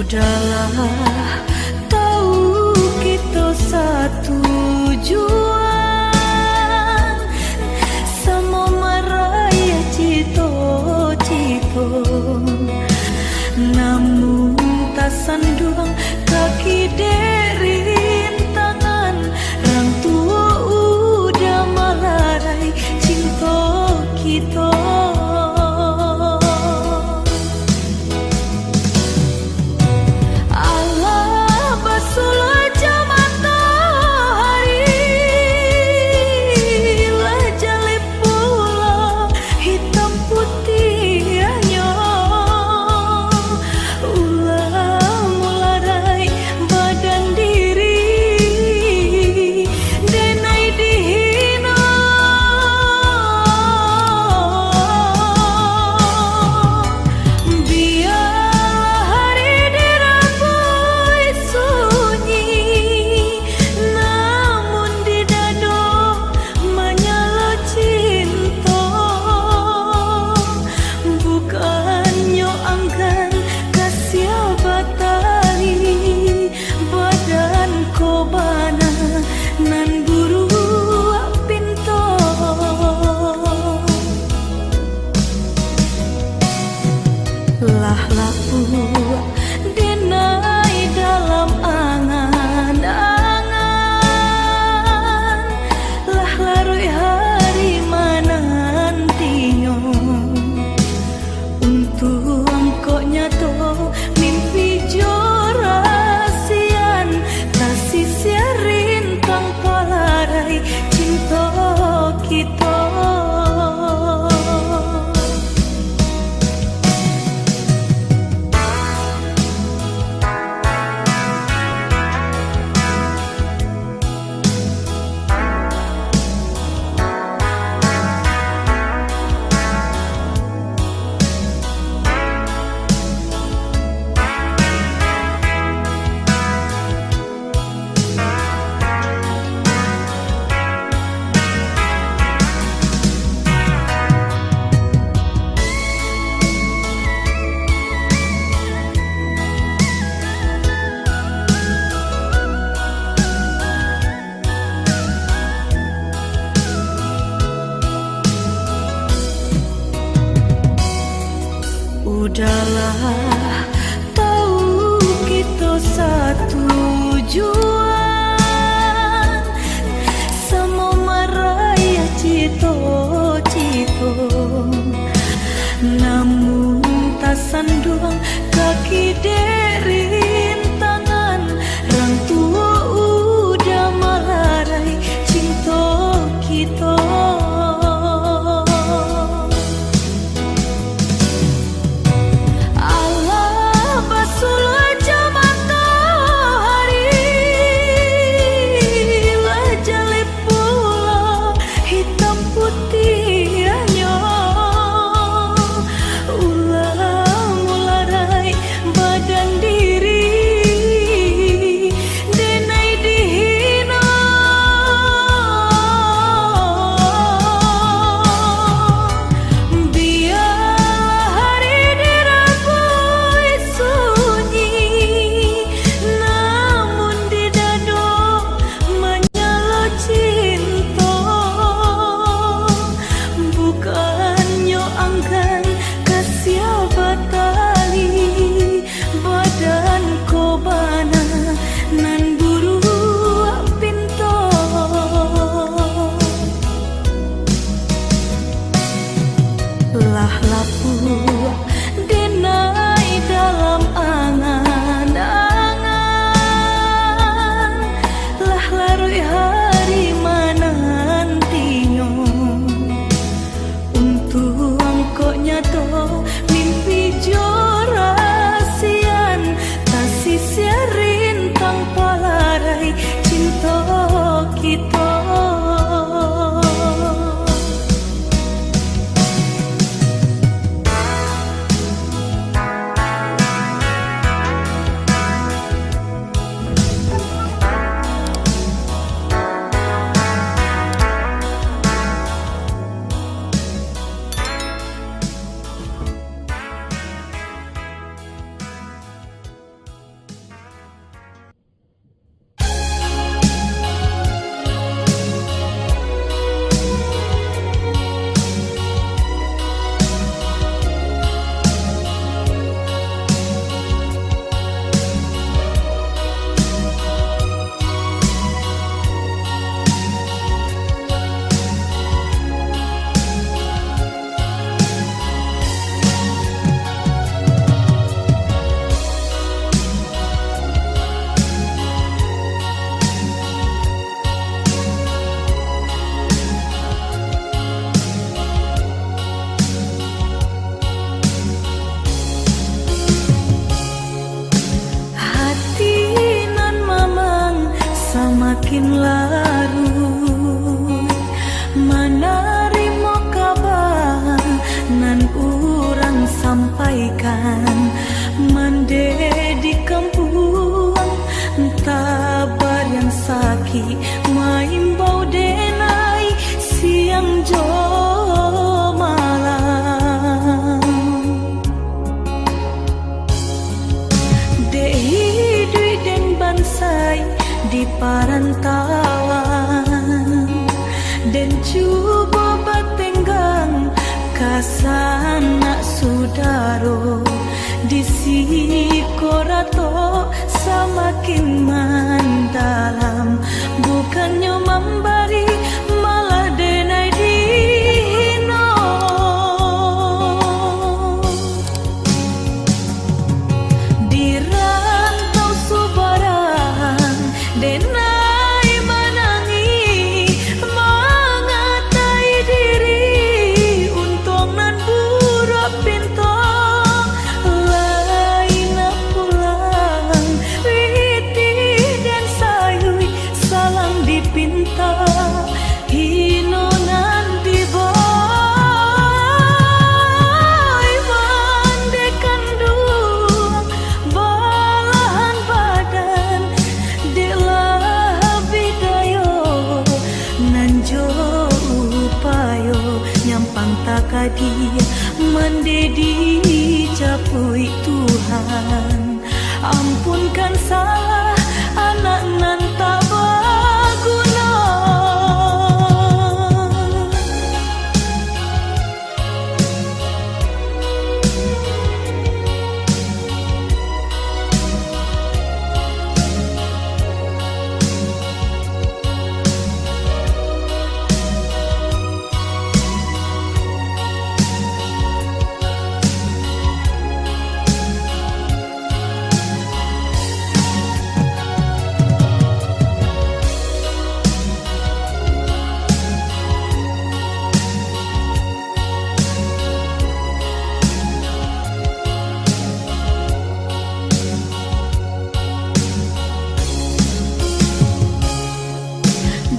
Udahlah, tahu kita satu tujuan, sama meraya cito-cito. Namun tak sanduang kaki derintangan, orang tua udah malarai cinta kita. Badan makin larut manarimo kabar nan urang sampaikan mande di kampung tabar yang sakit maimbau denai siang jo malam dehi dui den bansai di parantauan dan cuba batenggang kasana sudaro di sikorato semakin mendalam bukannya memberi malah denai dihino di rantau subaran denai menangi mengatai diri untung nan buruk pintu laina pulang witi dan sayui salang dipinta hino nan diboy mandekan dua balahan badan delah bidayo nanjo upayo nyampang takadi mendedi capui Tuhan ampunkan salah anak nan tak berguna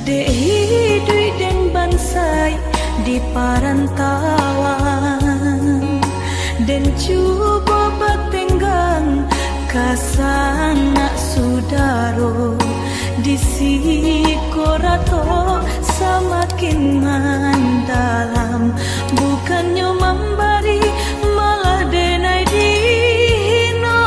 dehi dui den bansai di parantauan dan cuba batenggang kasana sudaro di sikorato semakin mendalam bukannya memberi malah denai dihino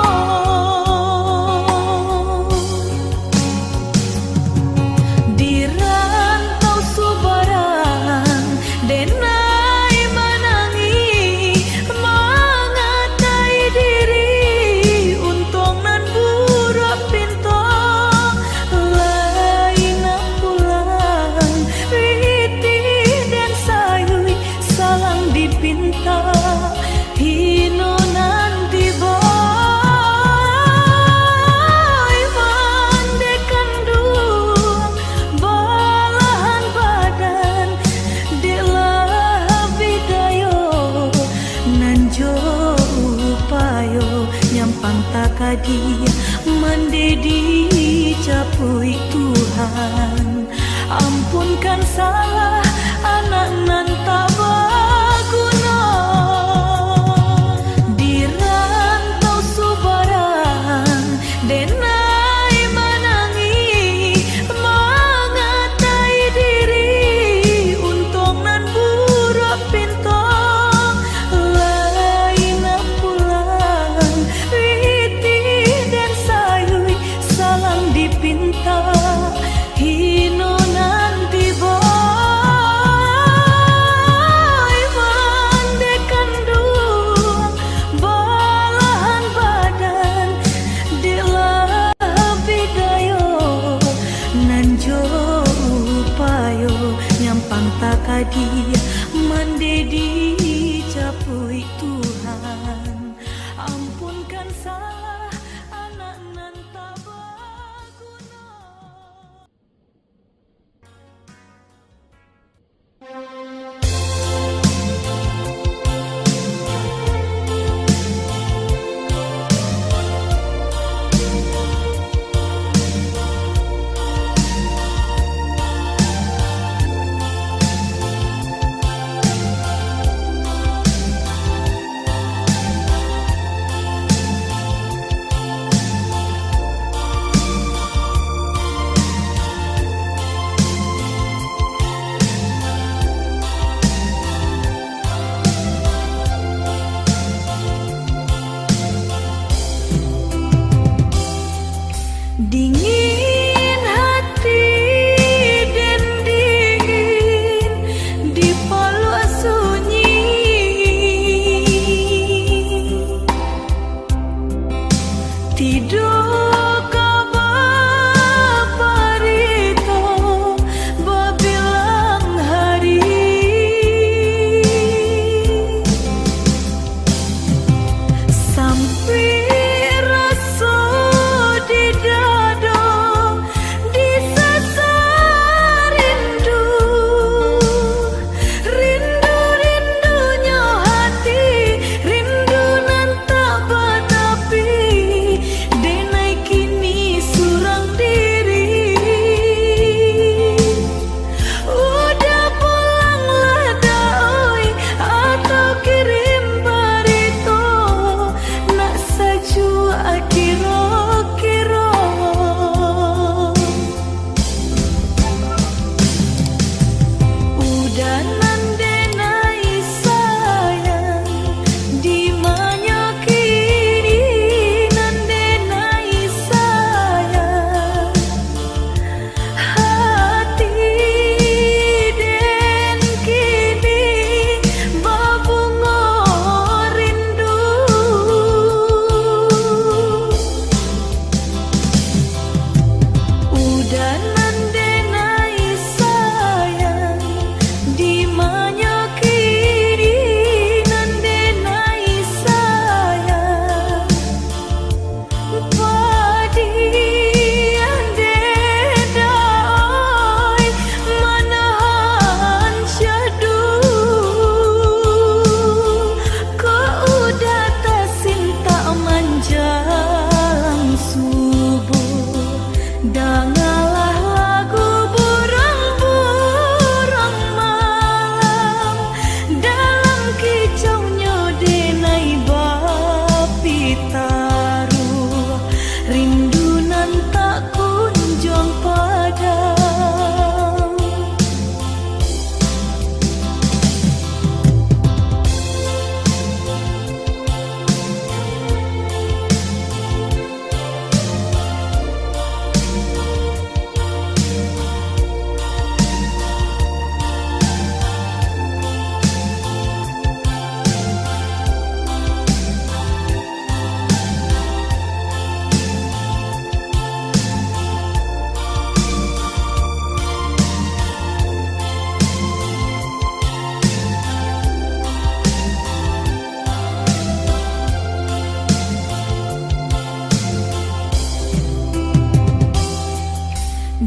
di rantau subaran denai menangi mengatai diri untung nan buruk pintu laina pulang witi dan sayui salang dipinta hino nan diboy mandekan dua balahan badan delah bidayo nanjo upayo nyampang takadi mendedi capui Tuhan ampunkan salah anak nan tak berguna di rantau subaran denai menangi mengatai diri untung nan buruk pintu laina pulang witi dan sayui salang dipinta hino nan diboy mandekan dua balahan badan delah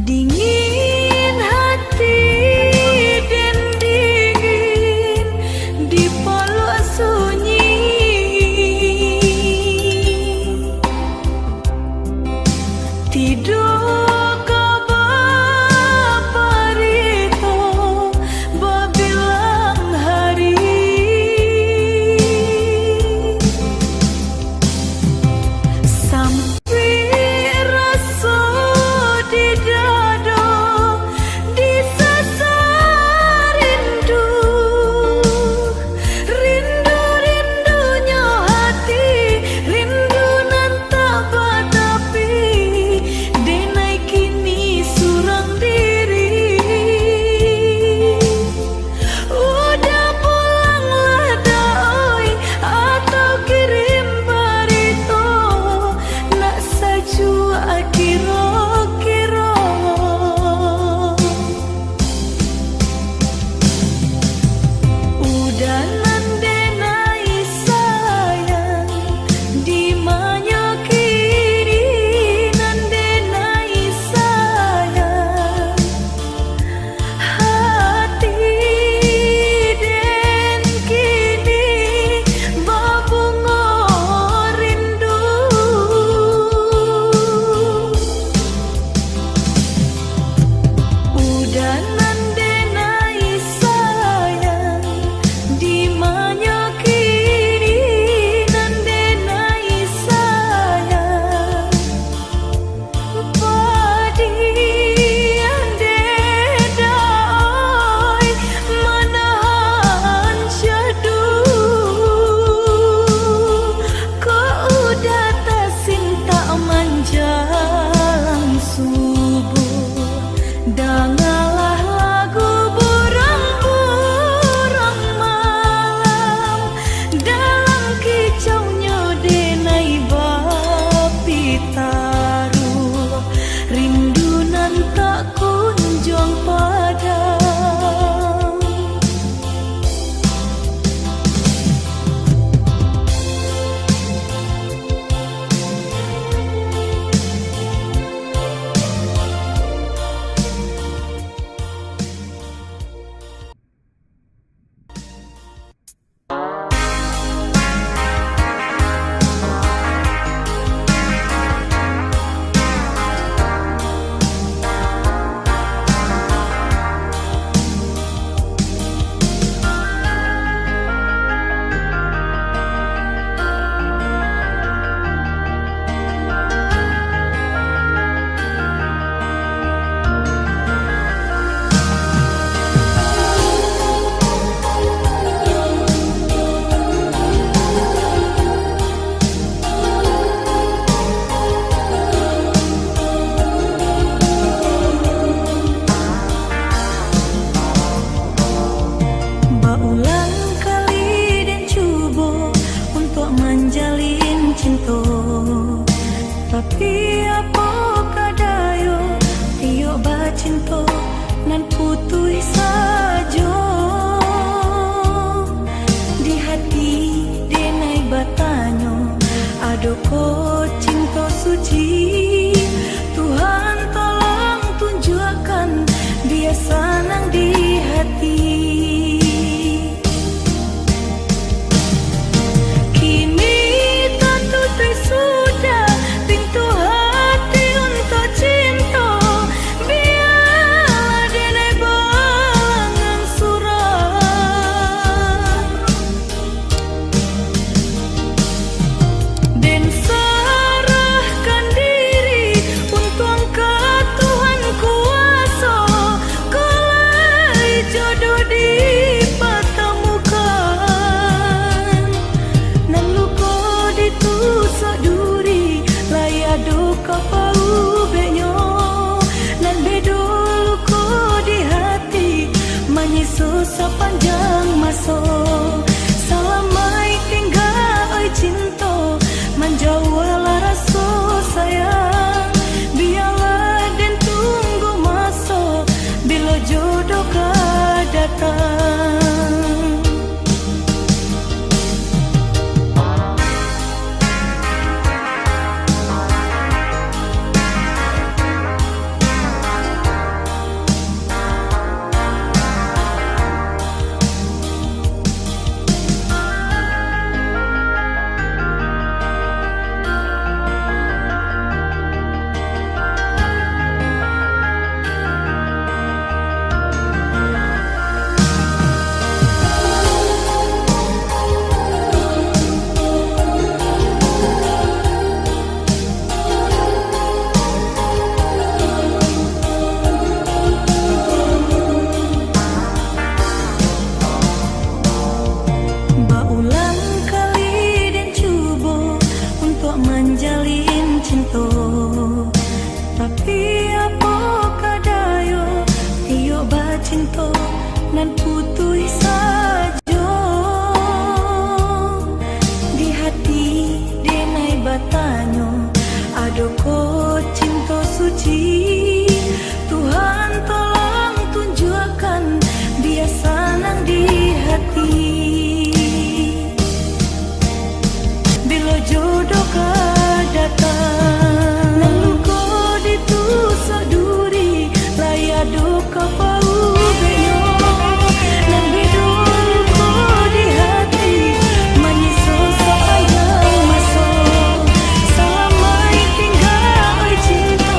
Dingin hati dan dingin di peluk sunyi, tidur kabar parito berbilang hari, sampai rasa di dada disasar rindu, rindu-rindunya hati, rindu nan tak batapi, denai kini surang diri. Udah pulanglah dai atau kirim barito, nak saju kira-kira. Udah nandenai sayang di mana kini nandenai sayang hati dan kini babunga rindu. apa kadayo tiyo bacinto nan putui sajo di hati denai batanyo adoko cinta suci. Tuhan tolong tunjukkan dia senang di hati. Kini tertutup sudah pintu hati untuk cinta. Biarlah denai balangan surat dan serahkan diri untuk angkat Tuhan kuasa. Kolai jodoh dipertemukan nan luko ditusuk duri layado kapau benyo nan bedo luko di hati menyisu sepanjang masa. Selamai tinggal oi cinta menjauhlah rasa sayang. Biarlah dan tunggu masa bila jodoh kau datang. Berulang kali dan cuba untuk menjalin cinta, tapi apa kadayo tiyo bacinta nan putui sajo di hati denai batanyo adoko cinta suci. Tuhan tolong tunjukkan dia senang di hati. Bila jodoh kau datang nan luko ditusuk duri layado kapau benyo nan bedo luko di hati menyisu sepanjang masa. Selamai tinggal oi cinta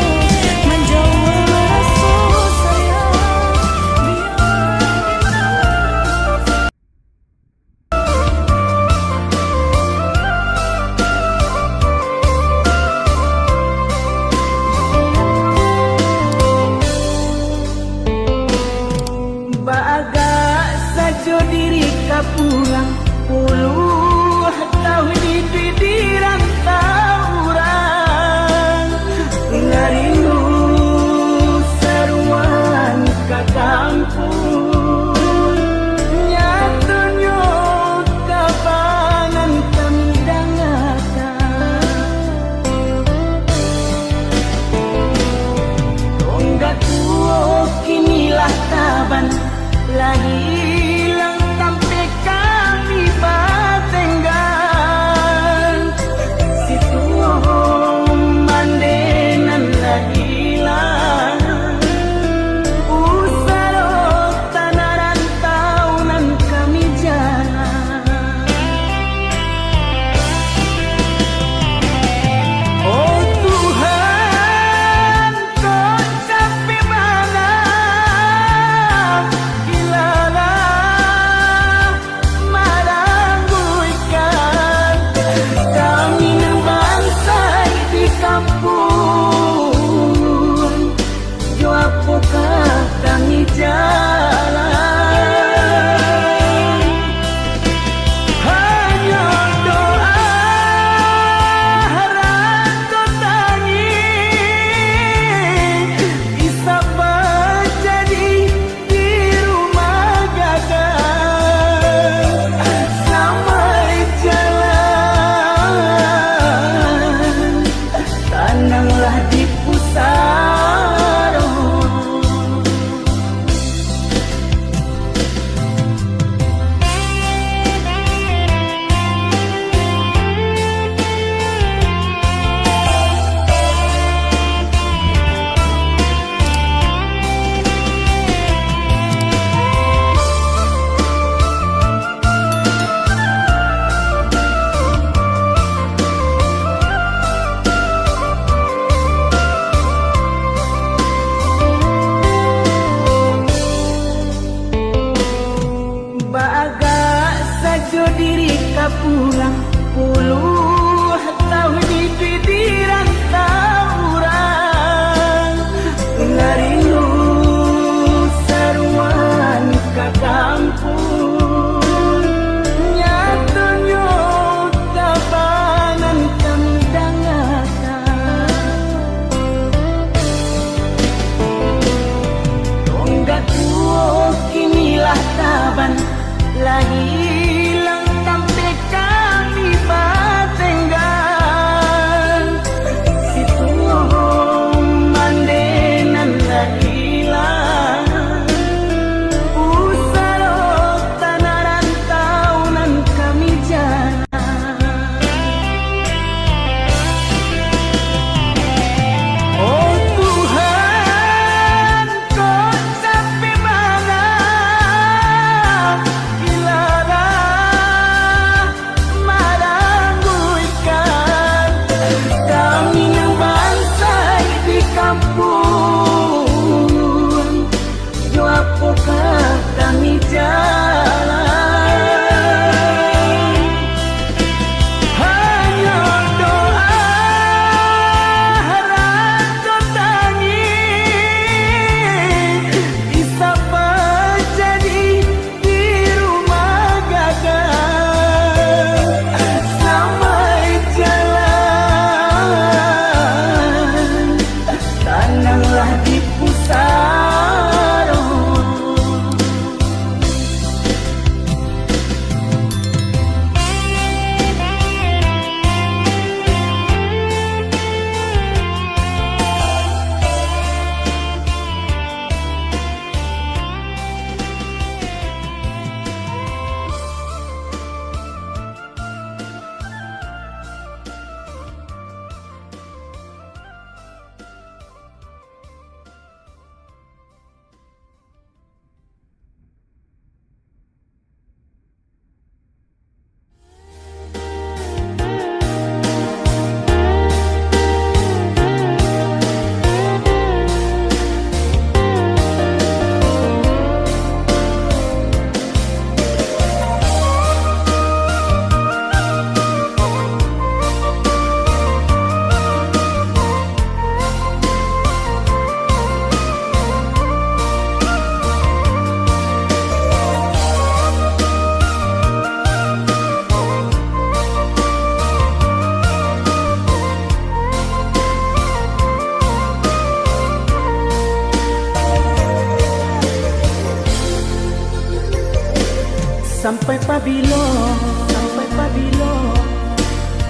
sampai pabilo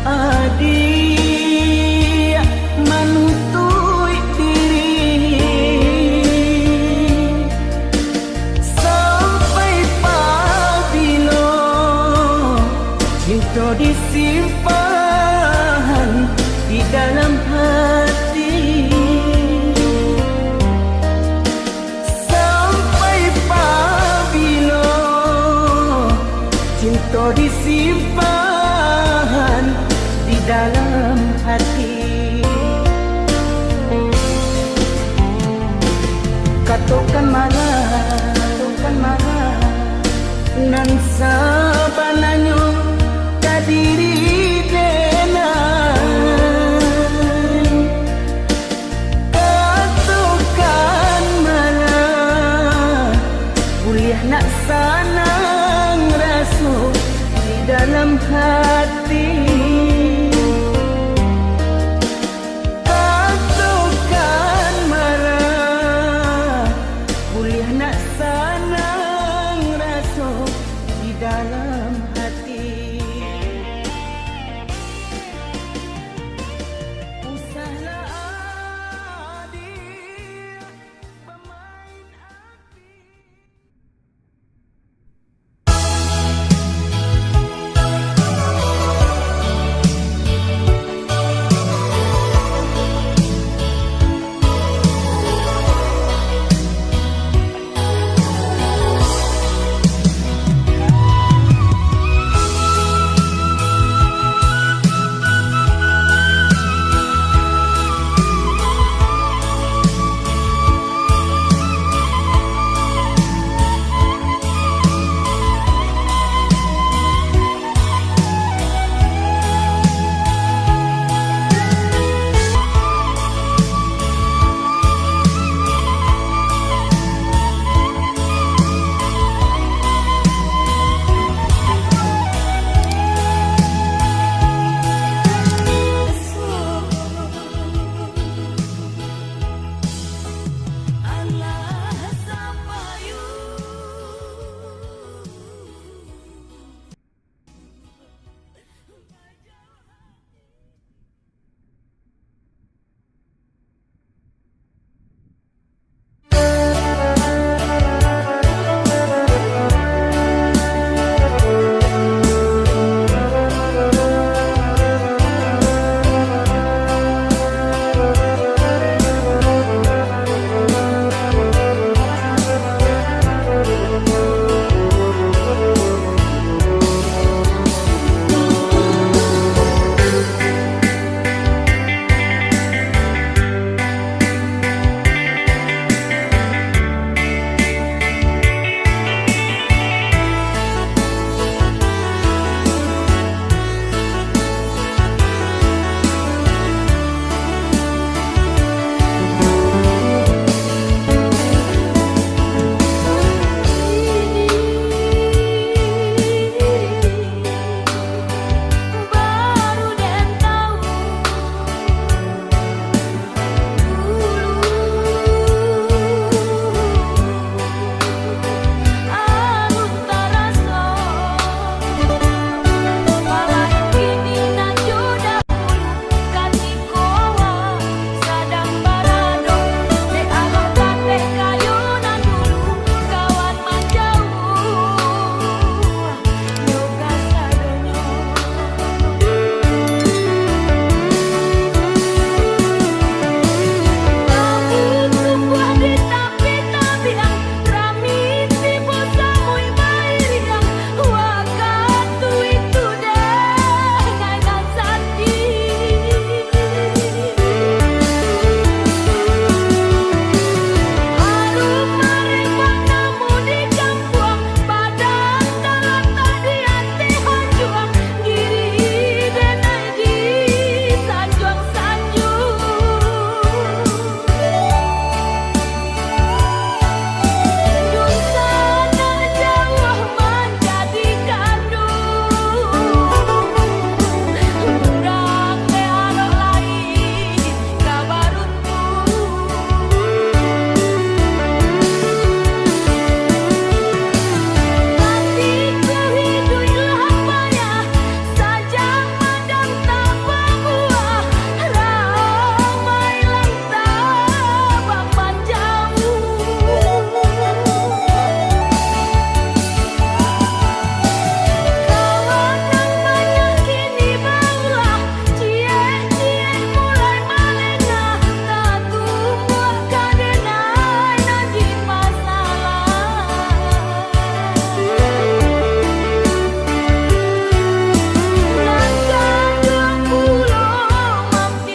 adik